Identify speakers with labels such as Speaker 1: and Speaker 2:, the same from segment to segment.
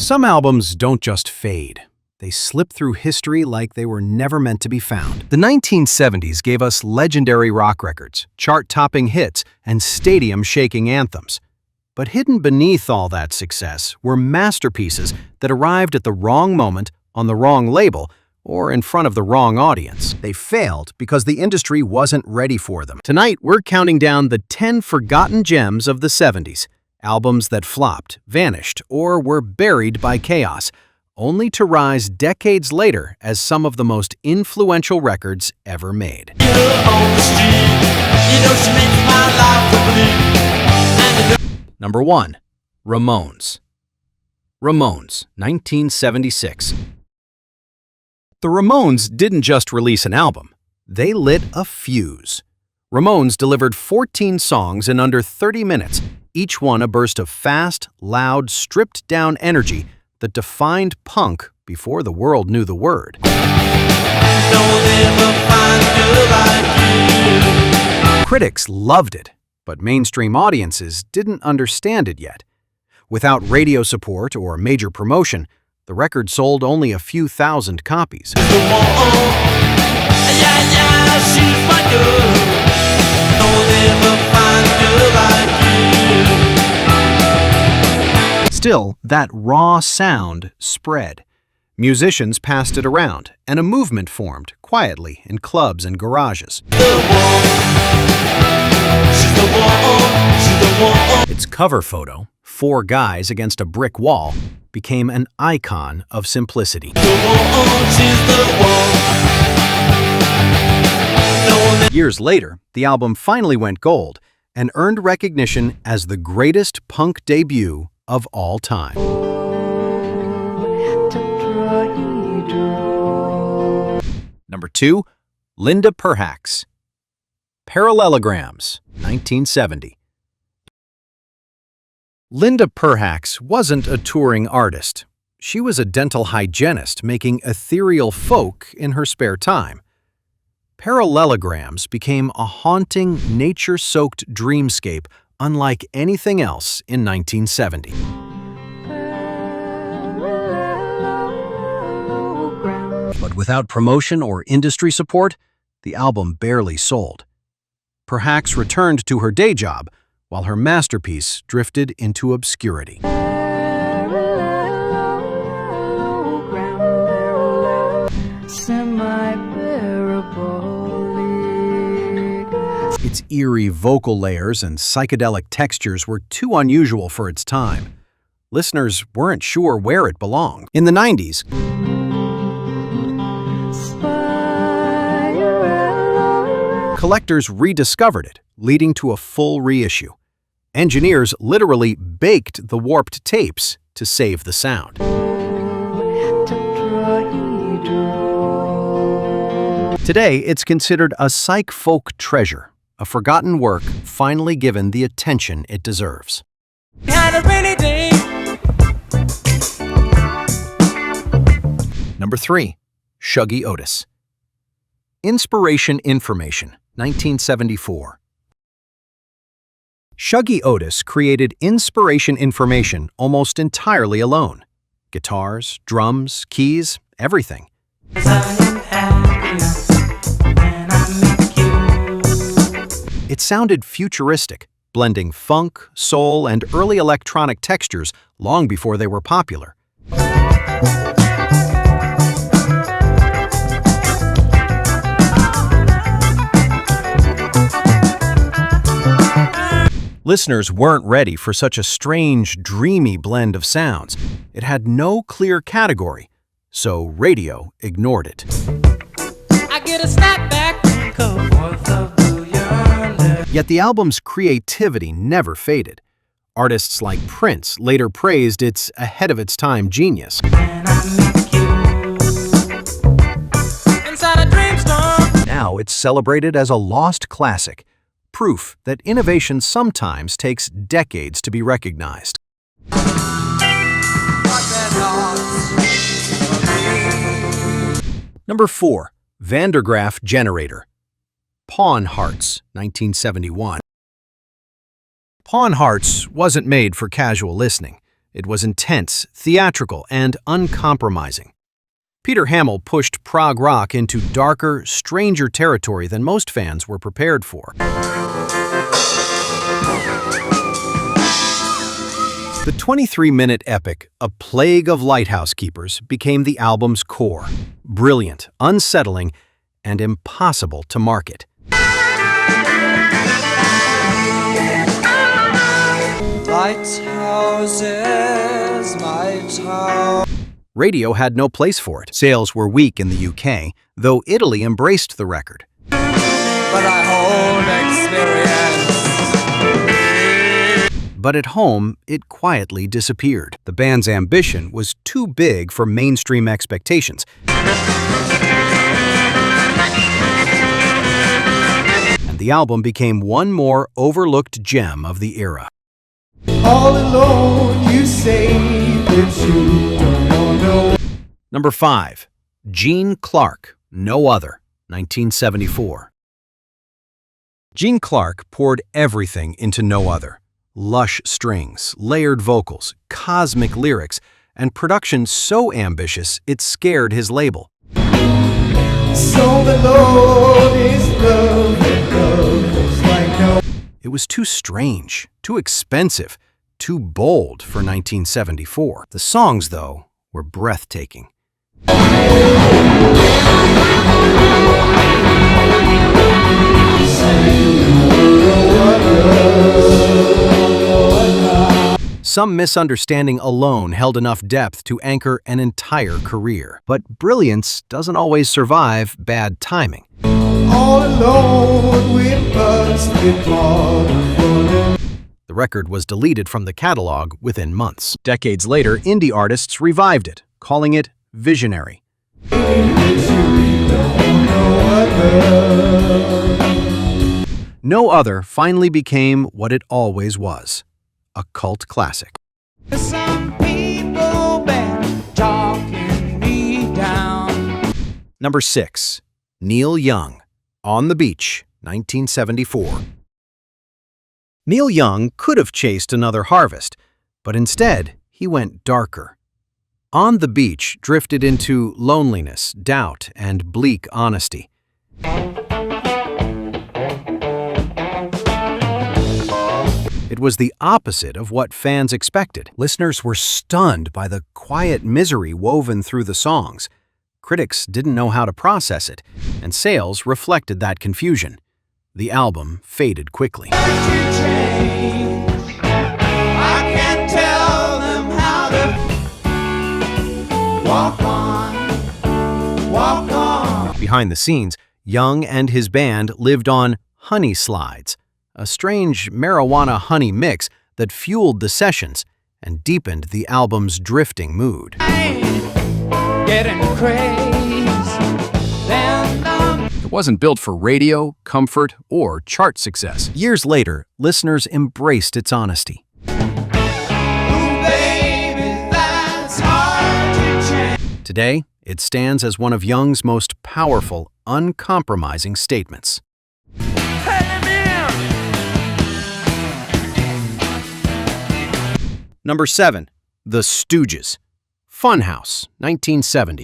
Speaker 1: Some albums don't just fade. They slip through history like they were never meant to be found. The 1970s gave us legendary rock records, chart-topping hits, and stadium-shaking anthems. But hidden beneath all that success were masterpieces that arrived at the wrong moment, on the wrong label, or in front of the wrong audience. They failed because the industry wasn't ready for them. Tonight, we're counting down the 10 forgotten gems of the 70s, albums that flopped, vanished, or were buried by chaos, only to rise decades later as some of the most influential records ever made. Number 1. Ramones. Ramones, 1976. The Ramones didn't just release an album, they lit a fuse. Ramones delivered 14 songs in under 30 minutes, each one a burst of fast, loud, stripped-down energy that defined punk before the world knew the word. Critics loved it, but mainstream audiences didn't understand it yet. Without radio support or major promotion, the record sold only a few thousand copies. Still, that raw sound spread. Musicians passed it around, and a movement formed quietly in clubs and garages. Its cover photo, 4 guys against a brick wall, became an icon of simplicity. Years later, the album finally went gold and earned recognition as the greatest punk debut of all time. Number 2. Linda Perhacs. Parallelograms, 1970. Linda Perhacs wasn't a touring artist. She was a dental hygienist making ethereal folk in her spare time. Parallelograms became a haunting, nature-soaked dreamscape unlike anything else in 1970. But without promotion or industry support, the album barely sold. Perhacs returned to her day job, while her masterpiece drifted into obscurity. Its eerie vocal layers and psychedelic textures were too unusual for its time. Listeners weren't sure where it belonged. In the 90s, collectors rediscovered it, leading to a full reissue. Engineers literally baked the warped tapes to save the sound. Today, it's considered a psych-folk treasure, a forgotten work finally given the attention it deserves. Number 3. Shuggie Otis. Inspiration Information, 1974. Shuggie Otis created Inspiration Information almost entirely alone. Guitars, drums, keys, everything. It sounded futuristic, blending funk, soul, and early electronic textures long before they were popular. Listeners weren't ready for such a strange, dreamy blend of sounds. It had no clear category, so radio ignored it. I get a snapback. Yet the album's creativity never faded. Artists like Prince later praised its ahead-of-its-time genius. Now it's celebrated as a lost classic, proof that innovation sometimes takes decades to be recognized. Number 4. Vandergraaf Generator. Pawn Hearts, 1971. Pawn Hearts wasn't made for casual listening. It was intense, theatrical, and uncompromising. Peter Hammill pushed prog rock into darker, stranger territory than most fans were prepared for. The 23-minute epic, A Plague of Lighthouse Keepers, became the album's core, brilliant, unsettling, and impossible to market.
Speaker 2: Lighthouses, my town.
Speaker 1: Radio had no place for it. Sales were weak in the UK, though Italy embraced the record.
Speaker 2: But I hold experience.
Speaker 1: But at home, it quietly disappeared. The band's ambition was too big for mainstream expectations. And the album became one more overlooked gem of the era.
Speaker 2: All alone, you say that you don't know.
Speaker 1: Number 5. Gene Clark, No Other, 1974. Gene Clark poured everything into No Other. Lush strings, layered vocals, cosmic lyrics, and production so ambitious it scared his label.
Speaker 2: So the Lord is love, and love is like no.
Speaker 1: It was too strange, too expensive, too bold for 1974. The songs, though, were breathtaking. Some misunderstanding alone held enough depth to anchor an entire career. But brilliance doesn't always survive bad timing.
Speaker 2: All alone with busted bottom.
Speaker 1: The record was deleted from the catalog within months. Decades later, indie artists revived it, calling it visionary. No Other finally became what it always was, a cult classic.
Speaker 2: Some people been talking me down.
Speaker 1: Number 6. Neil Young, On the Beach, 1974. Neil Young could have chased another harvest, but instead he went darker. On the Beach drifted into loneliness, doubt, and bleak honesty. It was the opposite of what fans expected. Listeners were stunned by the quiet misery woven through the songs. Critics didn't know how to process it, and sales reflected that confusion. The album faded quickly. Behind the scenes, Young and his band lived on honey slides, a strange marijuana-honey mix that fueled the sessions and deepened the album's drifting mood. It wasn't built for radio, comfort, or chart success. Years later, listeners embraced its honesty. Today, it stands as one of Young's most powerful, uncompromising statements. Number 7. The Stooges, Funhouse, 1970.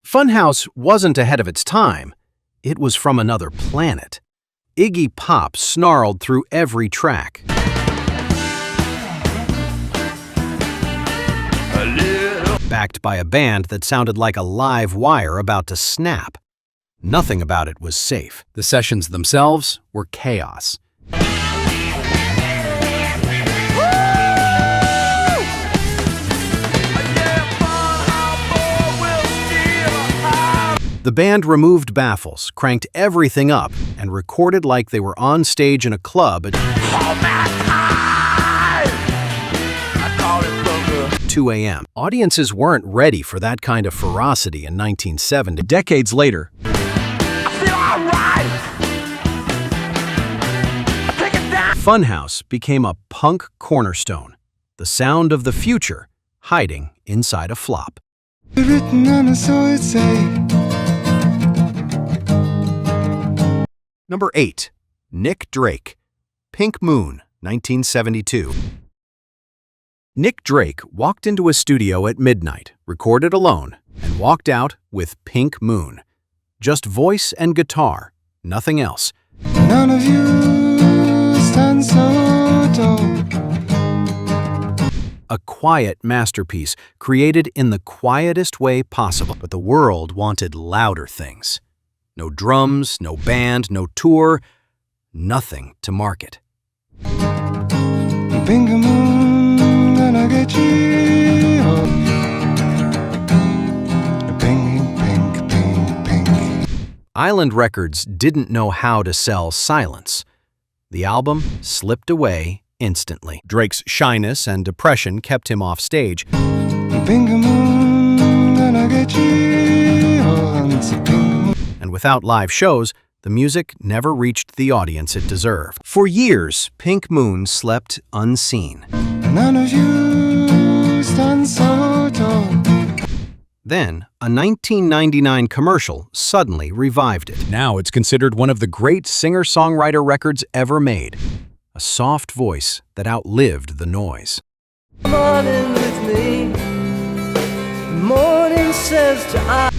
Speaker 1: Funhouse wasn't ahead of its time. It was from another planet. Iggy Pop snarled through every track. Backed by a band that sounded like a live wire about to snap. Nothing about it was safe. The sessions themselves were chaos. The band removed baffles, cranked everything up, and recorded like they were on stage in a club at 2 a.m. Audiences weren't ready for that kind of ferocity in 1970. Decades later, Funhouse became a punk cornerstone, the sound of the future hiding inside a flop.
Speaker 2: Written on a soul, say.
Speaker 1: Number 8. Nick Drake, Pink Moon, 1972. Nick Drake walked into a studio at midnight, recorded alone, and walked out with Pink Moon. Just voice and guitar, nothing else.
Speaker 2: None of you stand so tall.
Speaker 1: A quiet masterpiece created in the quietest way possible, but the world wanted louder things. No drums, no band, no tour, nothing to market.
Speaker 2: Pink moon, gonna get you. Pink, pink, pink, pink.
Speaker 1: Island Records didn't know how to sell silence. The album slipped away instantly. Drake's shyness and depression kept him off stage.
Speaker 2: Pink moon, gonna get you. Pink moon.
Speaker 1: And without live shows, the music never reached the audience it deserved. For years, Pink Moon slept unseen.
Speaker 2: None of you stand so tall.
Speaker 1: Then, a 1999 commercial suddenly revived it. Now it's considered one of the great singer-songwriter records ever made. A soft voice that outlived the noise.
Speaker 3: Morning with me. The morning says to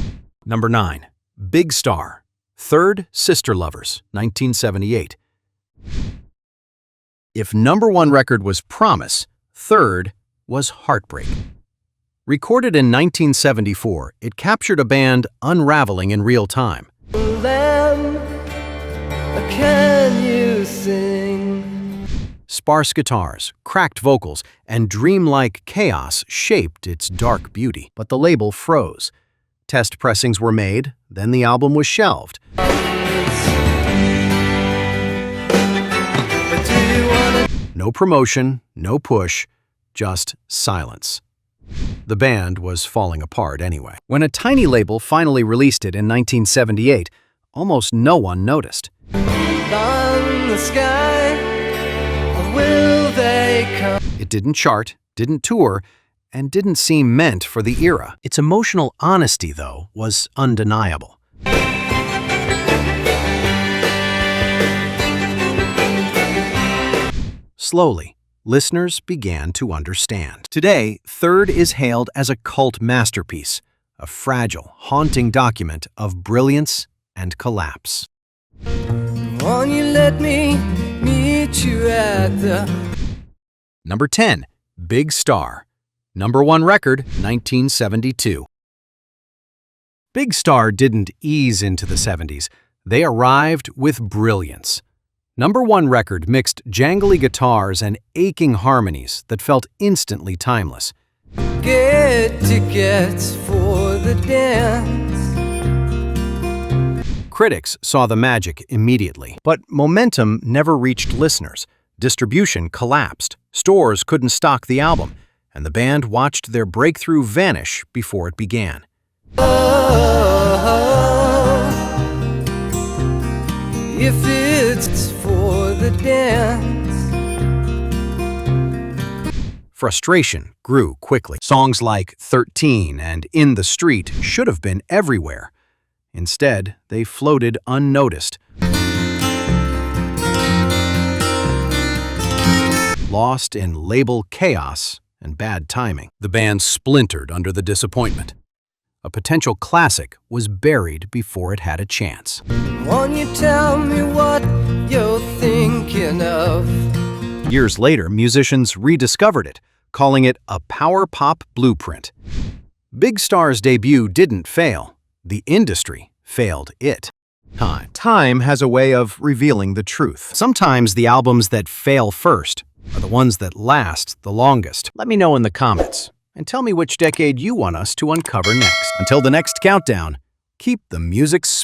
Speaker 1: Number 9. Big Star. Third Sister Lovers, 1978. If number 1 record was Promise, third was Heartbreak. Recorded in 1974, it captured a band unraveling in real time.
Speaker 3: Lamb, can you sing?
Speaker 1: Sparse guitars, cracked vocals, and dreamlike chaos shaped its dark beauty. But the label froze. Test pressings were made, then the album was shelved.
Speaker 3: But do you wanna?
Speaker 1: No promotion, no push, just silence. The band was falling apart anyway. When a tiny label finally released it in 1978, almost no one noticed.
Speaker 3: On the sky, or will they come?
Speaker 1: It didn't chart, didn't tour, and didn't seem meant for the era. Its emotional honesty, though, was undeniable. Slowly, listeners began to understand. Today, Third is hailed as a cult masterpiece, a fragile, haunting document of brilliance and collapse.
Speaker 3: Won't you let me meet you at the
Speaker 1: Number 10. Big Star. Number 1 record, 1972. Big Star didn't ease into the 70s. They arrived with brilliance. Number 1 record mixed jangly guitars and aching harmonies that felt instantly timeless.
Speaker 3: get tickets for the dance?
Speaker 1: Critics saw the magic immediately, but momentum never reached listeners. Distribution collapsed. Stores couldn't stock the album, and the band watched their breakthrough vanish before it began.
Speaker 3: If it's for the dance.
Speaker 1: Frustration grew quickly. Songs like 13 and In the Street should have been everywhere. Instead, they floated unnoticed, lost in label chaos and bad timing. The band splintered under the disappointment. A potential classic was buried before it had a chance.
Speaker 3: Won't you tell me what you're thinking of?
Speaker 1: Years later, musicians rediscovered it, calling it a power pop blueprint. Big Star's debut didn't fail. The industry failed it. Time has a way of revealing the truth. Sometimes the albums that fail first are the ones that last the longest. Let me know in the comments, and tell me which decade you want us to uncover next. Until the next countdown, keep the music spinning.